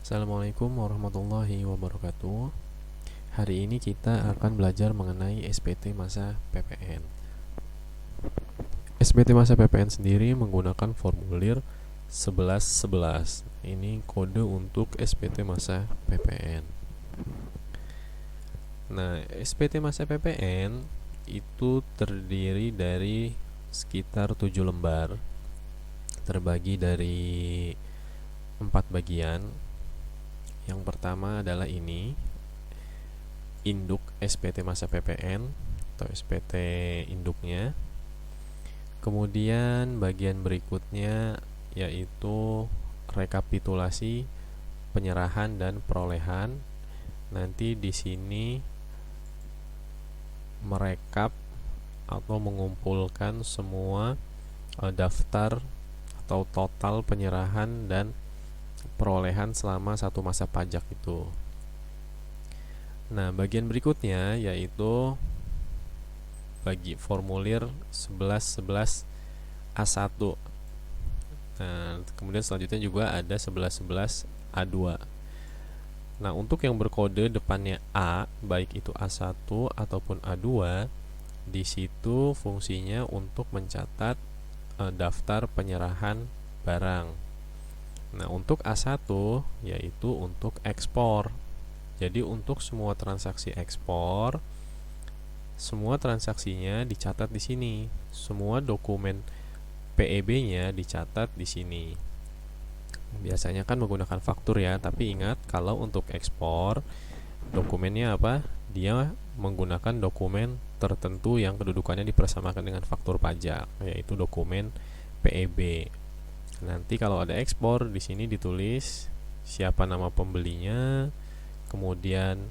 Assalamualaikum warahmatullahi wabarakatuh. Hari ini kita akan belajar mengenai SPT masa PPN. SPT masa PPN sendiri menggunakan formulir 1111. Ini kode untuk SPT masa PPN. Nah, SPT masa PPN itu terdiri dari sekitar 7 lembar, terbagi dari 4 bagian. Yang pertama adalah ini, induk SPT masa PPN atau SPT induknya. Kemudian bagian berikutnya yaitu rekapitulasi penyerahan dan perolehan. Nanti di sini merekap atau mengumpulkan semua daftar atau total penyerahan dan perolehan selama satu masa pajak itu. Nah, bagian berikutnya yaitu bagi formulir 1111 A1. Nah, kemudian selanjutnya juga ada 1111 A2. Nah, untuk yang berkode depannya A, baik itu A1 ataupun A2, di situ fungsinya untuk mencatat daftar penyerahan barang. Nah, untuk A1 yaitu untuk ekspor. Jadi untuk semua transaksi ekspor, semua transaksinya dicatat di sini. Semua dokumen PEB-nya dicatat di sini. Biasanya kan menggunakan faktur ya, tapi ingat kalau untuk ekspor dokumennya apa? Dia menggunakan dokumen tertentu yang kedudukannya dipersamakan dengan faktur pajak, yaitu dokumen PEB. Nanti kalau ada ekspor di sini ditulis siapa nama pembelinya, kemudian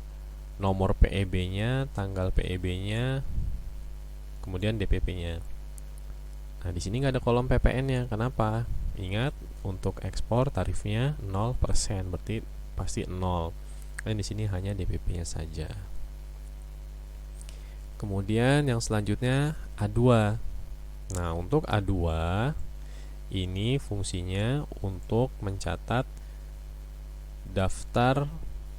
nomor PEB-nya, tanggal PEB-nya, kemudian DPP-nya. Nah, di sini nggak ada kolom PPN-nya. Kenapa? Ingat, untuk ekspor tarifnya 0%, berarti pasti 0. Dan di sini hanya DPP-nya saja. Kemudian yang selanjutnya A2. Nah, untuk A2 ini fungsinya untuk mencatat daftar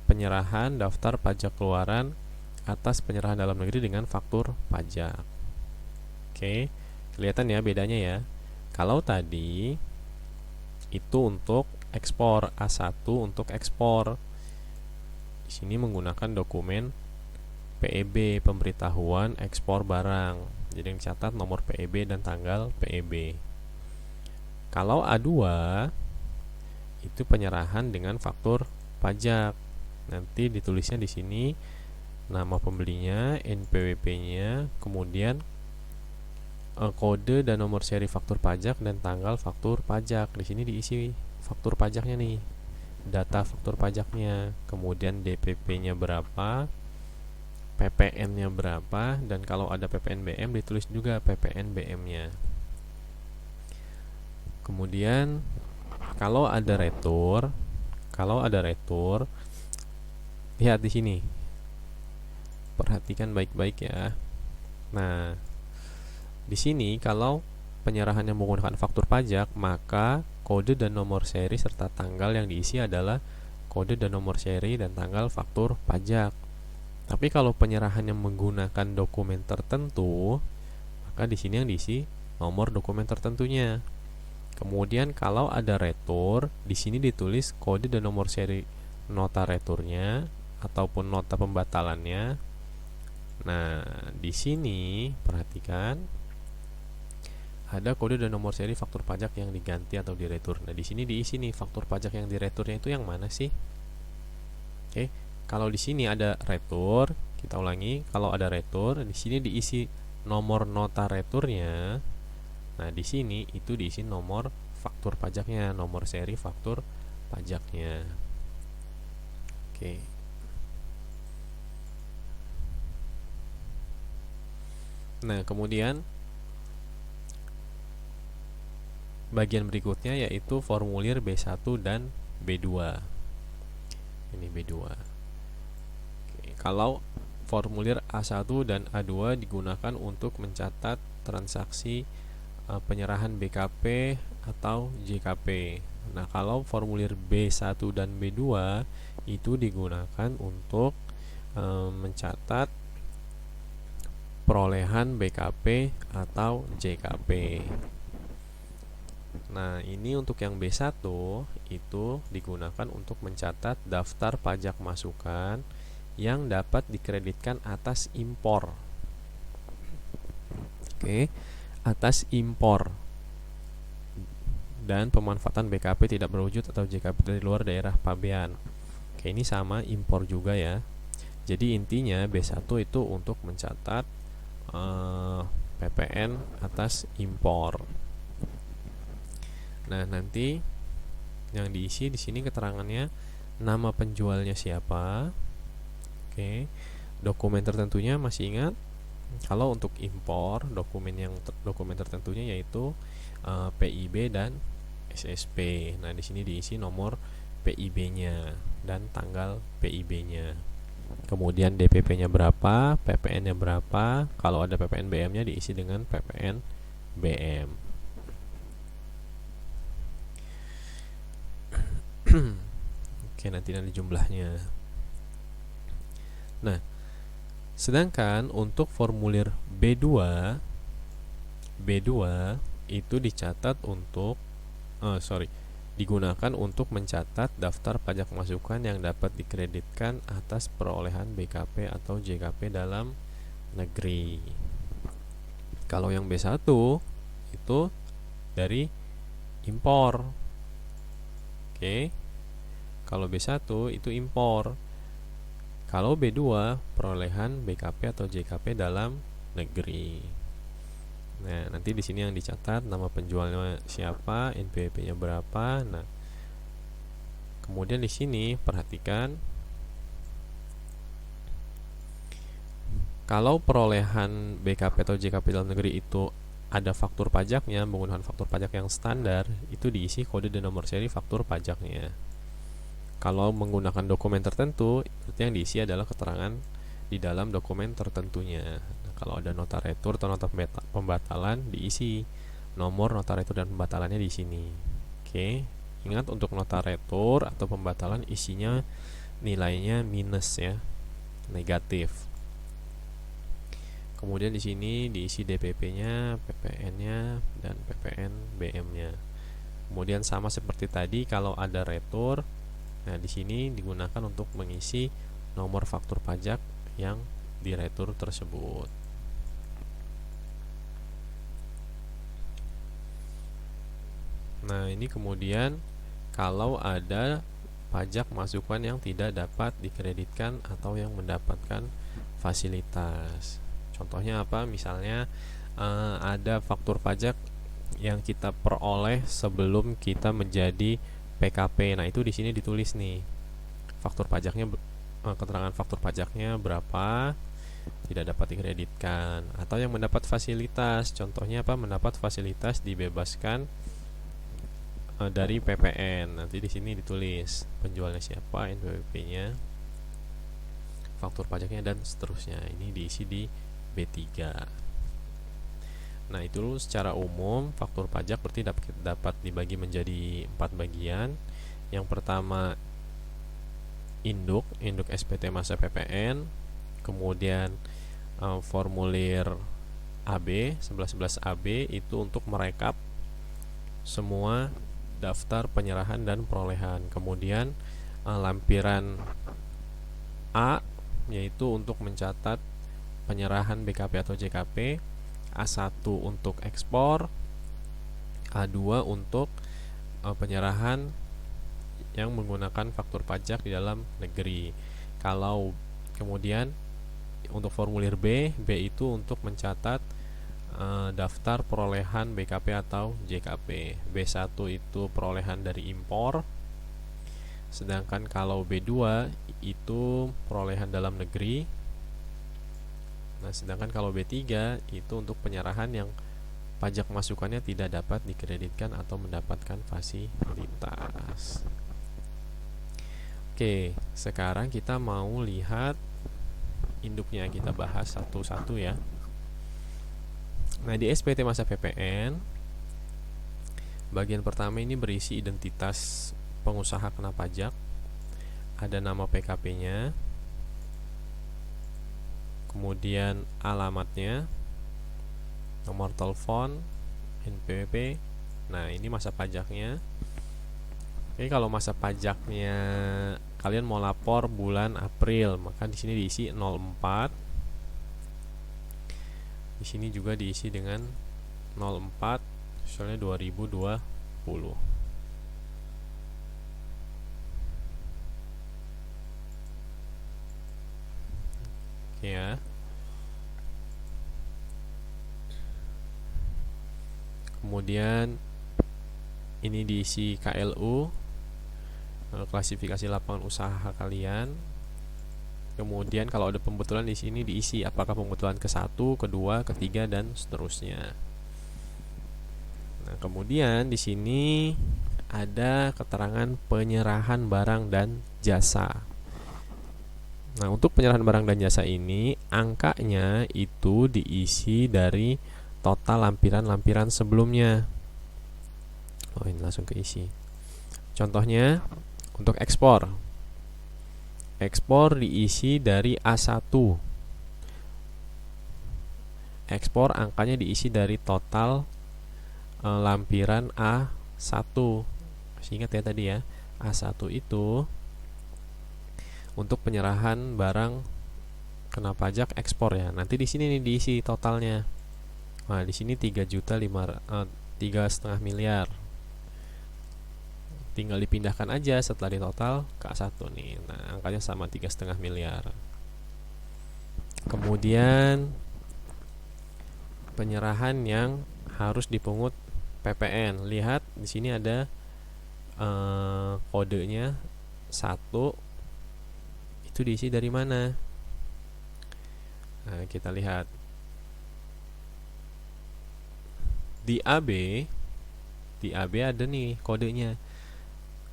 penyerahan, daftar pajak keluaran atas penyerahan dalam negeri dengan faktur pajak. Oke, kelihatan ya bedanya ya. Kalau tadi itu untuk ekspor, A1 untuk ekspor. Di sini menggunakan dokumen PEB, pemberitahuan ekspor barang. Jadi yang dicatat nomor PEB dan tanggal PEB. Kalau A2 itu penyerahan dengan faktur pajak. Nanti ditulisnya di sini nama pembelinya, NPWP-nya, kemudian kode dan nomor seri faktur pajak dan tanggal faktur pajak. Di sini diisi faktur pajaknya nih. Data faktur pajaknya, kemudian DPP-nya berapa, PPN-nya berapa, dan kalau ada PPNBM ditulis juga PPNBM-nya. Kemudian kalau ada retur, lihat di sini. Perhatikan baik-baik ya. Nah, di sini kalau penyerahannya menggunakan faktur pajak, maka kode dan nomor seri serta tanggal yang diisi adalah kode dan nomor seri dan tanggal faktur pajak. Tapi kalau penyerahannya menggunakan dokumen tertentu, maka di sini yang diisi nomor dokumen tertentunya. Kemudian kalau ada retur, di sini ditulis kode dan nomor seri nota returnya ataupun nota pembatalannya. Nah, di sini perhatikan ada kode dan nomor seri faktur pajak yang diganti atau diretur. Nah, di sini diisi nih faktur pajak yang direturnya itu yang mana sih? Oke, kalau di sini ada retur, kita ulangi, kalau ada retur, di sini diisi nomor nota returnya. Nah, di sini itu diisi nomor faktur pajaknya, nomor seri faktur pajaknya. Oke. Nah, kemudian bagian berikutnya yaitu formulir B1 dan B2. Ini B2. Oke, kalau formulir A1 dan A2 digunakan untuk mencatat transaksi penyerahan BKP atau JKP Nah, kalau formulir B1 dan B2 itu digunakan untuk mencatat perolehan BKP atau JKP. Nah, ini untuk yang B1 itu digunakan untuk mencatat daftar pajak masukan yang dapat dikreditkan atas impor. Oke, atas impor dan pemanfaatan BKP tidak berwujud atau JKP dari luar daerah pabean. Oke, ini sama impor juga ya. Jadi intinya B1 itu untuk mencatat PPN atas impor. Nah, nanti yang diisi di sini keterangannya nama penjualnya siapa. Oke. Dokumen tertentunya masih ingat? Kalau untuk impor, dokumen tertentunya yaitu PIB dan SSP. Nah, di sini diisi nomor PIB-nya dan tanggal PIB-nya. Kemudian DPP-nya berapa, PPN-nya berapa. Kalau ada PPN BM-nya diisi dengan PPN BM. Oke, nanti jumlahnya. Nah, sedangkan untuk formulir B2 itu dicatat untuk digunakan untuk mencatat daftar pajak masukan yang dapat dikreditkan atas perolehan BKP atau JKP dalam negeri. Kalau yang B1 itu dari impor. Oke. Kalau B1 itu impor. Kalau B2 perolehan BKP atau JKP dalam negeri. Nah, nanti di sini yang dicatat nama penjualnya siapa, NPWP-nya berapa. Nah, kemudian di sini perhatikan kalau perolehan BKP atau JKP dalam negeri itu ada faktur pajaknya menggunakan faktur pajak yang standar, itu diisi kode dan nomor seri faktur pajaknya. Kalau menggunakan dokumen tertentu, berarti yang diisi adalah keterangan di dalam dokumen tertentunya. Nah, kalau ada nota retur atau nota pembatalan, diisi nomor nota retur dan pembatalannya di sini. Oke, ingat untuk nota retur atau pembatalan isinya nilainya minus ya, negatif. Kemudian di sini diisi DPP-nya, PPN-nya, dan PPN BM-nya. Kemudian sama seperti tadi, kalau ada retur, nah di sini digunakan untuk mengisi nomor faktur pajak yang di retur tersebut. Nah, ini kemudian kalau ada pajak masukan yang tidak dapat dikreditkan atau yang mendapatkan fasilitas. Contohnya apa? Misalnya ada faktur pajak yang kita peroleh sebelum kita menjadi PKP. Nah, itu di sini ditulis nih. Faktur pajaknya, keterangan faktur pajaknya berapa, tidak dapat dikreditkan. Atau yang mendapat fasilitas. Contohnya apa? Mendapat fasilitas dibebaskan dari PPN. Nanti di sini ditulis penjualnya siapa, NPWP-nya, faktur pajaknya, dan seterusnya. Ini diisi di B3. Nah, itu secara umum faktur pajak berarti dapat dibagi menjadi 4 bagian. Yang pertama induk SPT masa PPN, kemudian formulir AB 1111 AB itu untuk merekap semua daftar penyerahan dan perolehan. Kemudian lampiran A yaitu untuk mencatat penyerahan BKP atau JKP, A1 untuk ekspor, A2 untuk penyerahan yang menggunakan faktur pajak di dalam negeri. Kalau kemudian untuk formulir B itu untuk mencatat daftar perolehan BKP atau JKP. B1 itu perolehan dari impor, sedangkan kalau B2 itu perolehan dalam negeri. Nah, sedangkan kalau B3 itu untuk penyerahan yang pajak masukannya tidak dapat dikreditkan atau mendapatkan fasilitas. Oke, sekarang kita mau lihat induknya, kita bahas satu-satu ya. Nah, di SPT masa PPN Bagian pertama ini berisi identitas pengusaha kena pajak, ada nama PKP-nya, kemudian alamatnya, nomor telepon, NPWP. Nah, ini masa pajaknya. Oke, kalau masa pajaknya kalian mau lapor bulan April, maka di sini diisi 04. Di sini juga diisi dengan 04, soalnya 2020. Oke ya. Kemudian ini diisi KLU, klasifikasi lapangan usaha kalian. Kemudian kalau ada pembetulan di sini diisi apakah pembetulan ke-1, kedua, ketiga, dan seterusnya. Nah, kemudian di sini ada keterangan penyerahan barang dan jasa. Nah, untuk penyerahan barang dan jasa ini angkanya itu diisi dari total lampiran-lampiran sebelumnya. Oh, ini langsung keisi. Contohnya untuk ekspor. Ekspor diisi dari A1. Ekspor angkanya diisi dari total lampiran A1. Masih ingat ya tadi ya. A1 itu untuk penyerahan barang kena pajak ekspor ya. Nanti di sini nih diisi totalnya. Nah, di sini 3,5 miliar. Tinggal dipindahkan aja setelah ditotal ke A1 nih. Nah, angkanya sama 3,5 miliar. Kemudian penyerahan yang harus dipungut PPN. Lihat di sini ada kodenya 1. Itu diisi dari mana? Nah, kita lihat di AB ada nih kodenya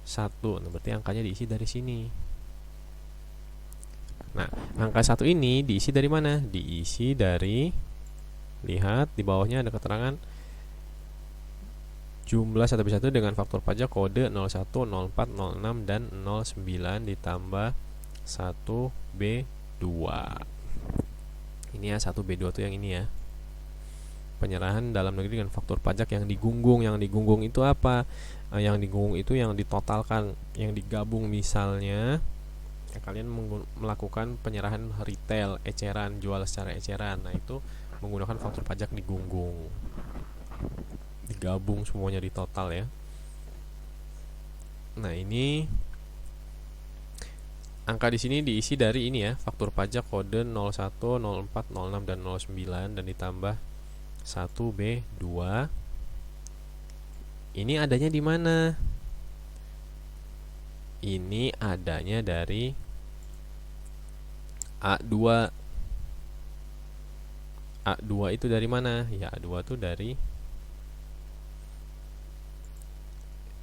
1. Nah, berarti angkanya diisi dari sini. Nah, angka 1 ini diisi dari mana? Diisi dari, lihat di bawahnya ada keterangan jumlah 1B1 dengan faktur pajak kode 01, 04, 06, dan 09 ditambah 1B2. Ini ya 1B2 tuh yang ini ya. Penyerahan dalam negeri dengan faktur pajak yang digunggung. Yang digunggung itu apa? Yang digunggung itu yang ditotalkan, yang digabung. Misalnya ya, kalian melakukan penyerahan retail, eceran, jual secara eceran. Nah, itu menggunakan faktur pajak digunggung. Digabung semuanya di total ya. Nah, ini angka di sini diisi dari ini ya, faktur pajak kode 01, 04, 06, dan 09 dan ditambah 1B2. Ini adanya di mana? Ini adanya dari A2. A2 itu dari mana? Ya, A2 itu dari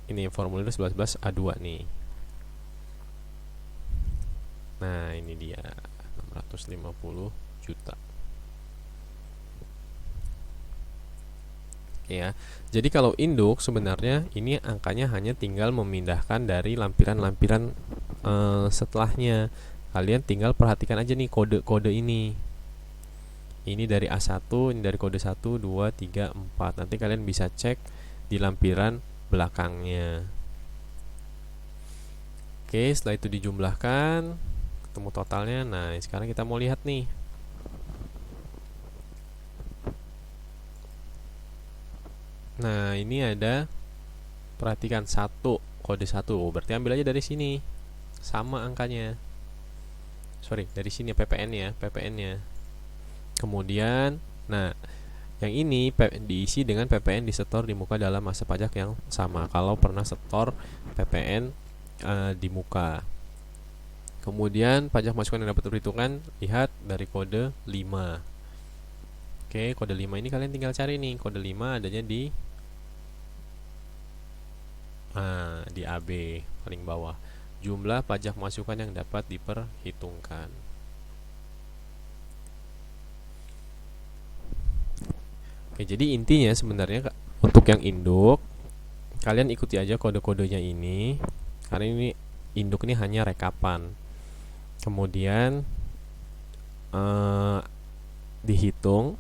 ini formulir 11 A2 nih. Nah, ini dia 650 juta. Ya. Jadi kalau induk sebenarnya ini angkanya hanya tinggal memindahkan dari lampiran-lampiran setelahnya. Kalian tinggal perhatikan aja nih kode-kode ini. Ini dari A1, ini dari kode 1, 2, 3, 4. Nanti kalian bisa cek di lampiran belakangnya. Oke, setelah itu dijumlahkan, ketemu totalnya. Nah, sekarang kita mau lihat nih. Nah, ini ada, perhatikan 1, kode 1. Berarti ambil aja dari sini. Sama angkanya. Sorry, dari sini PPN-nya. Kemudian, nah, yang ini diisi dengan PPN disetor di muka dalam masa pajak yang sama. Kalau pernah setor PPN di muka. Kemudian pajak masukan yang dapat diperhitungkan, lihat dari kode 5. Oke, kode 5 ini kalian tinggal cari nih. Kode 5 adanya di AB paling bawah. Jumlah pajak masukan yang dapat diperhitungkan. Oke, jadi intinya sebenarnya untuk yang induk kalian ikuti aja kode-kodenya ini, karena ini induk ini hanya rekapan. Kemudian dihitung,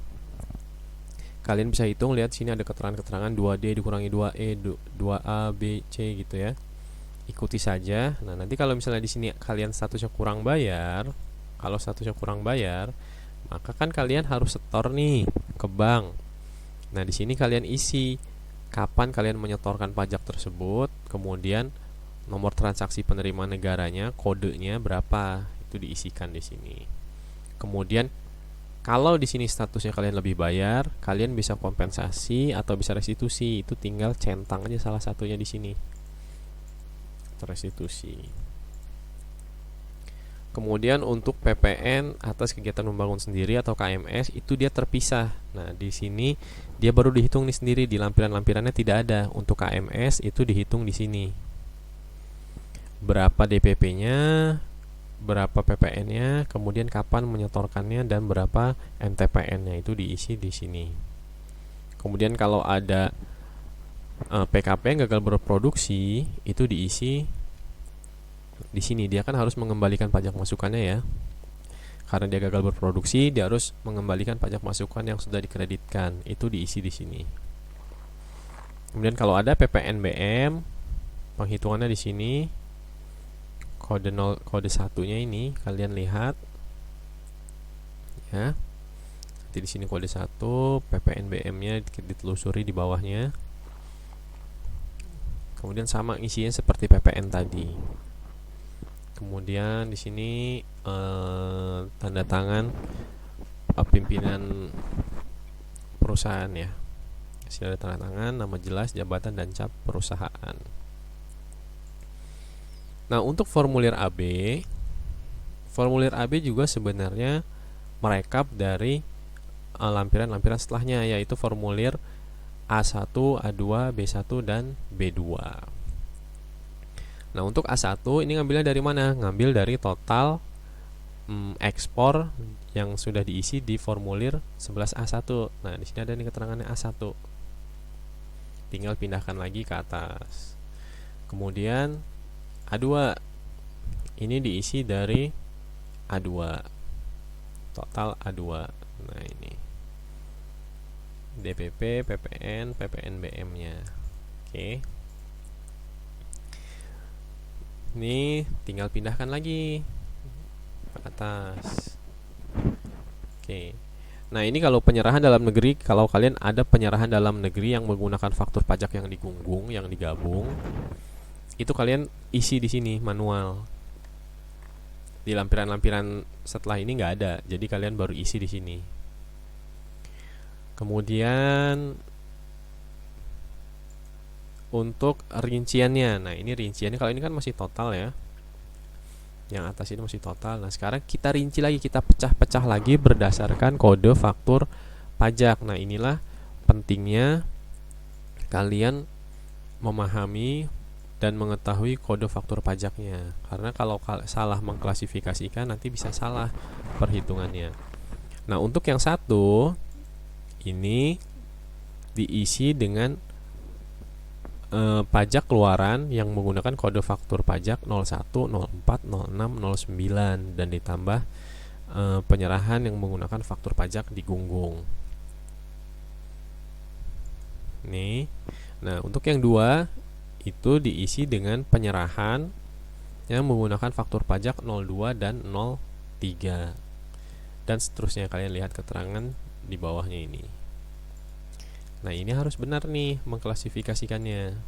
kalian bisa hitung, lihat sini ada keterangan-keterangan 2D dikurangi 2E 2A B C gitu ya, ikuti saja. Nah nanti kalau misalnya di sini kalian statusnya kurang bayar, kalau statusnya kurang bayar, maka kan kalian harus setor nih ke bank. Nah di sini kalian isi kapan kalian menyetorkan pajak tersebut, kemudian nomor transaksi penerima negaranya, kodenya berapa, itu diisikan di sini. Kemudian kalau di sini statusnya kalian lebih bayar, kalian bisa kompensasi atau bisa restitusi, itu tinggal centang aja salah satunya di sini, restitusi. Kemudian untuk PPN atas kegiatan membangun sendiri atau KMS itu dia terpisah. Nah, di sini dia baru dihitung nih sendiri, di lampiran-lampirannya tidak ada. Untuk KMS itu dihitung di sini. Berapa DPP-nya, berapa PPN-nya, kemudian kapan menyetorkannya dan berapa MTPN-nya itu diisi di sini. Kemudian kalau ada PKP yang gagal berproduksi itu diisi di sini. Dia kan harus mengembalikan pajak masukannya ya. Karena dia gagal berproduksi, dia harus mengembalikan pajak masukan yang sudah dikreditkan. Itu diisi di sini. Kemudian kalau ada PPNBM, penghitungannya di sini. Kode 0, kode 1-nya ini kalian lihat. Ya. Nanti di sini kode 1, PPNBM-nya ditelusuri di bawahnya. Kemudian sama isinya seperti PPN tadi. Kemudian di sini tanda tangan pimpinan perusahaan ya. Sini ada tanda tangan, nama jelas, jabatan dan cap perusahaan. Nah, untuk formulir AB juga sebenarnya merekap dari lampiran-lampiran setelahnya, yaitu formulir A1, A2, B1 dan B2. Nah, untuk A1 ini ngambilnya dari mana? Ngambil dari total ekspor yang sudah diisi di formulir 11A1. Nah, di sini ada nih keterangannya A1. Tinggal pindahkan lagi ke atas. Kemudian A2 ini diisi dari A2. Total A2. Nah, ini DPP, PPN, PPNBM-nya. Oke. Ini tinggal pindahkan lagi ke atas. Oke. Nah, ini kalau penyerahan dalam negeri, kalau kalian ada penyerahan dalam negeri yang menggunakan faktur pajak yang digunggung, yang digabung, itu kalian isi di sini manual. Di lampiran-lampiran setelah ini nggak ada, jadi kalian baru isi di sini. Kemudian untuk rinciannya, nah ini rinciannya, kalau ini kan masih total ya, yang atas ini masih total. Nah sekarang kita rinci lagi, kita pecah-pecah lagi berdasarkan kode faktur pajak. Nah inilah pentingnya kalian memahami dan mengetahui kode faktur pajaknya, karena kalau salah mengklasifikasikan nanti bisa salah perhitungannya. Nah untuk yang satu ini diisi dengan pajak keluaran yang menggunakan kode faktur pajak 01, 04, 06, 09 dan ditambah penyerahan yang menggunakan faktur pajak digunggung. Nih. Nah, untuk yang dua itu diisi dengan penyerahan yang menggunakan faktur pajak 02 dan 03. Dan seterusnya, kalian lihat keterangan di bawahnya ini. Nah, ini harus benar nih mengklasifikasikannya.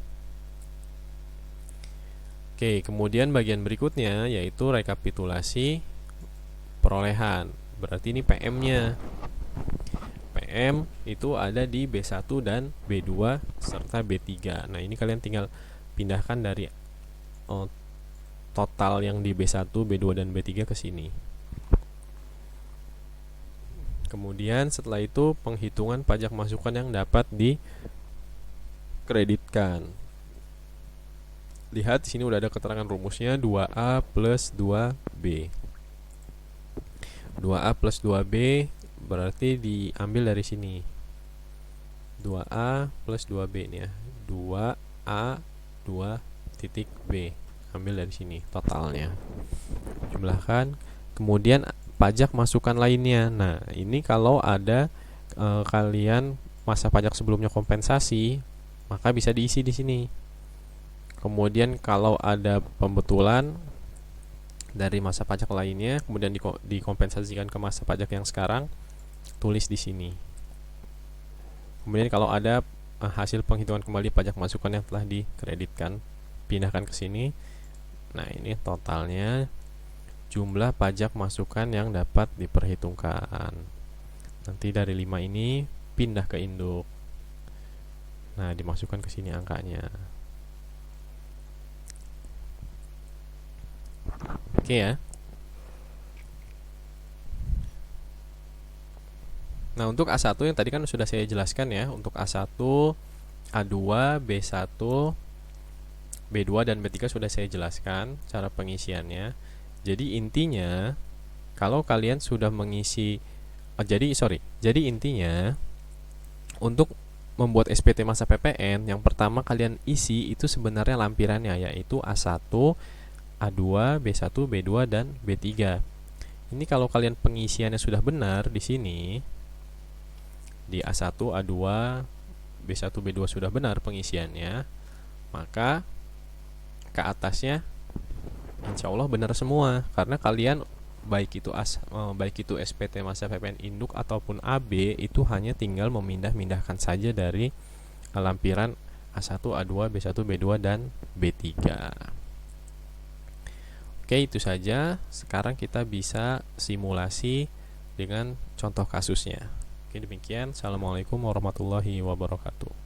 Oke, kemudian bagian berikutnya yaitu rekapitulasi perolehan. Berarti ini PM-nya. PM itu ada di B1 dan B2 serta B3. Nah, ini kalian tinggal pindahkan dari total yang di B1, B2 dan B3 ke sini. Kemudian setelah itu penghitungan pajak masukan yang dapat dikreditkan. Lihat di sini udah ada keterangan rumusnya 2A plus 2B. 2A plus 2B berarti diambil dari sini. 2A plus 2B ini ya. 2 A 2 titik B, ambil dari sini totalnya, jumlahkan, kemudian pajak masukan lainnya. Nah, ini kalau ada kalian masa pajak sebelumnya kompensasi, maka bisa diisi di sini. Kemudian kalau ada pembetulan dari masa pajak lainnya, kemudian dikompensasikan ke masa pajak yang sekarang, tulis di sini. Kemudian kalau ada hasil penghitungan kembali pajak masukan yang telah dikreditkan, pindahkan ke sini. Nah, ini totalnya jumlah pajak masukan yang dapat diperhitungkan. Nanti dari 5 ini pindah ke induk. Nah, dimasukkan ke sini angkanya. Oke ya. Nah, untuk A1 yang tadi kan sudah saya jelaskan ya. Untuk A1, A2, B1, B2 dan B3 sudah saya jelaskan cara pengisiannya. Jadi intinya kalau kalian sudah mengisi jadi intinya untuk membuat SPT masa PPN, yang pertama kalian isi itu sebenarnya lampirannya, yaitu A1, A2, B1, B2 dan B3. Ini kalau kalian pengisiannya sudah benar di sini, di A1, A2, B1, B2 sudah benar pengisiannya, maka ke atasnya insya Allah benar semua, karena kalian baik itu SPT masa PPN induk ataupun AB itu hanya tinggal memindah-mindahkan saja dari lampiran A1, A2, B1, B2 dan B3. Oke, itu saja. Sekarang kita bisa simulasi dengan contoh kasusnya. Oke, demikian. Assalamualaikum warahmatullahi wabarakatuh.